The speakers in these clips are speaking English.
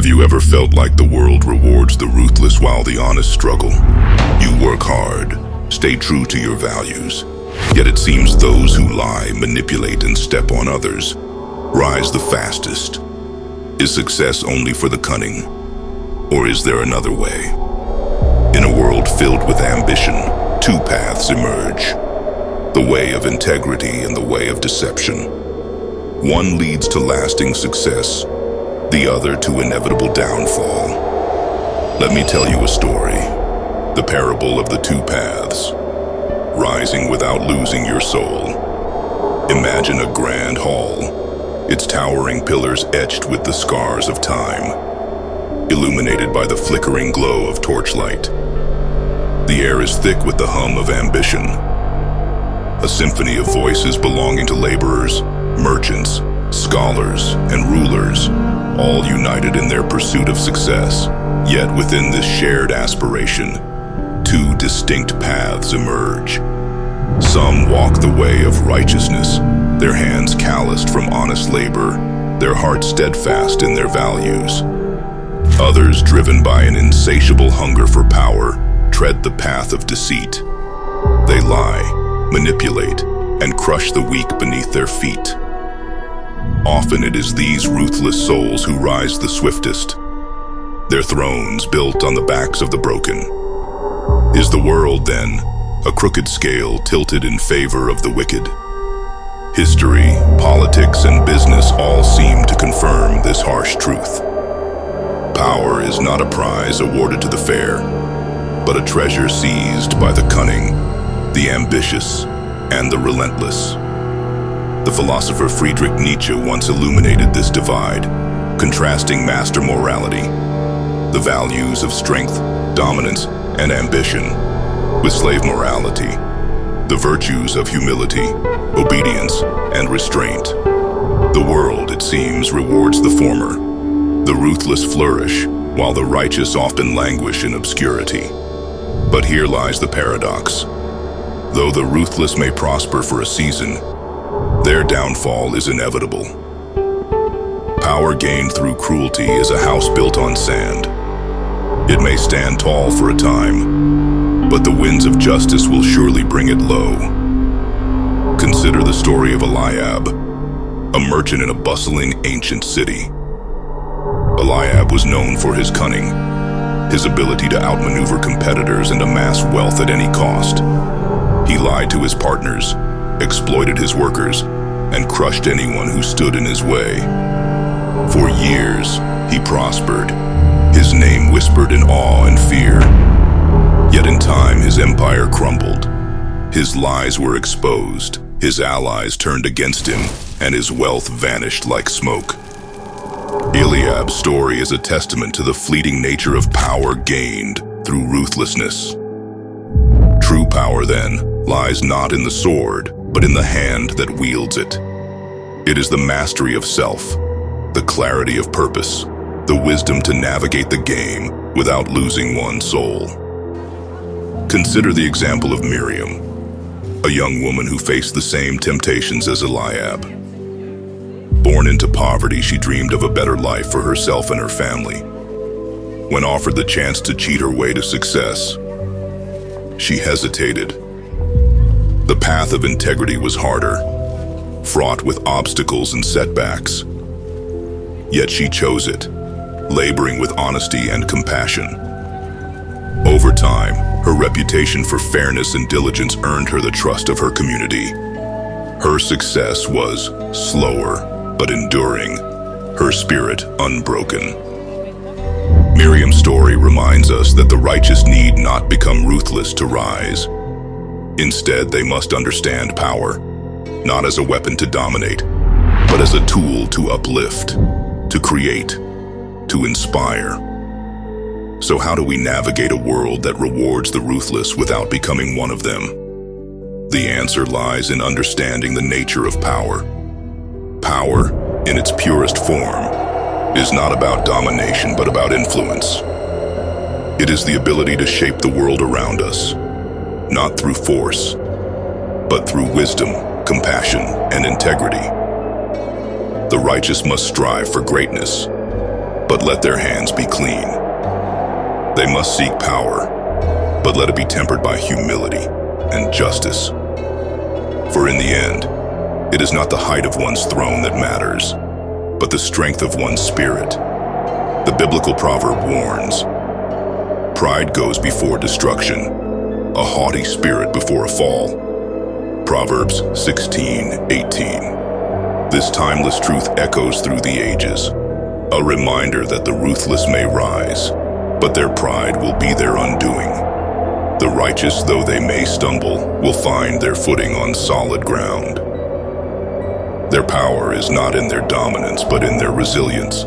Have you ever felt like the world rewards the ruthless while the honest struggle? You work hard, stay true to your values, yet it seems those who lie, manipulate, and step on others rise the fastest. Is success only for the cunning, or is there another way? In a world filled with ambition, two paths emerge: the way of integrity and the way of deception. One leads to lasting success, the other to inevitable downfall. Let me tell you a story, the parable of the two paths, rising without losing your soul. Imagine a grand hall, its towering pillars etched with the scars of time, illuminated by the flickering glow of torchlight. The air is thick with the hum of ambition, a symphony of voices belonging to laborers, merchants, scholars, and rulers, all united in their pursuit of success. Yet within this shared aspiration, two distinct paths emerge. Some walk the way of righteousness, their hands calloused from honest labor, their hearts steadfast in their values. Others, driven by an insatiable hunger for power, tread the path of deceit. They lie, manipulate, and crush the weak beneath their feet. Often it is these ruthless souls who rise the swiftest, their thrones built on the backs of the broken. Is the world, then, a crooked scale tilted in favor of the wicked? History, politics, and business all seem to confirm this harsh truth. Power is not a prize awarded to the fair, but a treasure seized by the cunning, the ambitious, and the relentless. The philosopher Friedrich Nietzsche once illuminated this divide, contrasting master morality, the values of strength, dominance, and ambition, with slave morality, the virtues of humility, obedience, and restraint. The world, it seems, rewards the former. The ruthless flourish, while the righteous often languish in obscurity. But here lies the paradox. Though the ruthless may prosper for a season, their downfall is inevitable. Power gained through cruelty is a house built on sand. It may stand tall for a time, but the winds of justice will surely bring it low. Consider the story of Eliab, a merchant in a bustling ancient city. Eliab was known for his cunning, his ability to outmaneuver competitors and amass wealth at any cost. He lied to his partners, exploited his workers, and crushed anyone who stood in his way. For years, he prospered, his name whispered in awe and fear. Yet in time, his empire crumbled. His lies were exposed, his allies turned against him, and his wealth vanished like smoke. Eliab's story is a testament to the fleeting nature of power gained through ruthlessness. True power, then, lies not in the sword, but in the hand that wields it. It is the mastery of self, the clarity of purpose, the wisdom to navigate the game without losing one's soul. Consider the example of Miriam, a young woman who faced the same temptations as Eliab. Born into poverty, she dreamed of a better life for herself and her family. When offered the chance to cheat her way to success, she hesitated. The path of integrity was harder, fraught with obstacles and setbacks. Yet she chose it, laboring with honesty and compassion. Over time, her reputation for fairness and diligence earned her the trust of her community. Her success was slower but enduring, her spirit unbroken. Miriam's story reminds us that the righteous need not become ruthless to rise. Instead, they must understand power, not as a weapon to dominate, but as a tool to uplift, to create, to inspire. So how do we navigate a world that rewards the ruthless without becoming one of them? The answer lies in understanding the nature of power. Power, in its purest form, is not about domination but about influence. It is the ability to shape the world around us, not through force, but through wisdom, compassion, and integrity. The righteous must strive for greatness, but let their hands be clean. They must seek power, but let it be tempered by humility and justice. For in the end, it is not the height of one's throne that matters, but the strength of one's spirit. The biblical proverb warns, "Pride goes before destruction, a haughty spirit before a fall." Proverbs 16:18. This timeless truth echoes through the ages, a reminder that the ruthless may rise, but their pride will be their undoing. The righteous, though they may stumble, will find their footing on solid ground. Their power is not in their dominance, but in their resilience,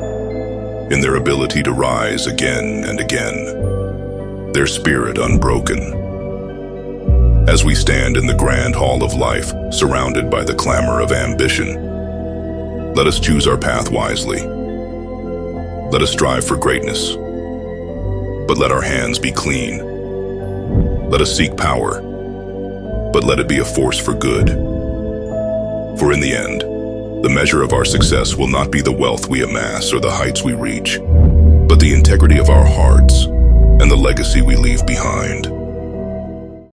in their ability to rise again and again, their spirit unbroken. As we stand in the grand hall of life, surrounded by the clamor of ambition, let us choose our path wisely. Let us strive for greatness, but let our hands be clean. Let us seek power, but let it be a force for good. For in the end, the measure of our success will not be the wealth we amass or the heights we reach, but the integrity of our hearts and the legacy we leave behind.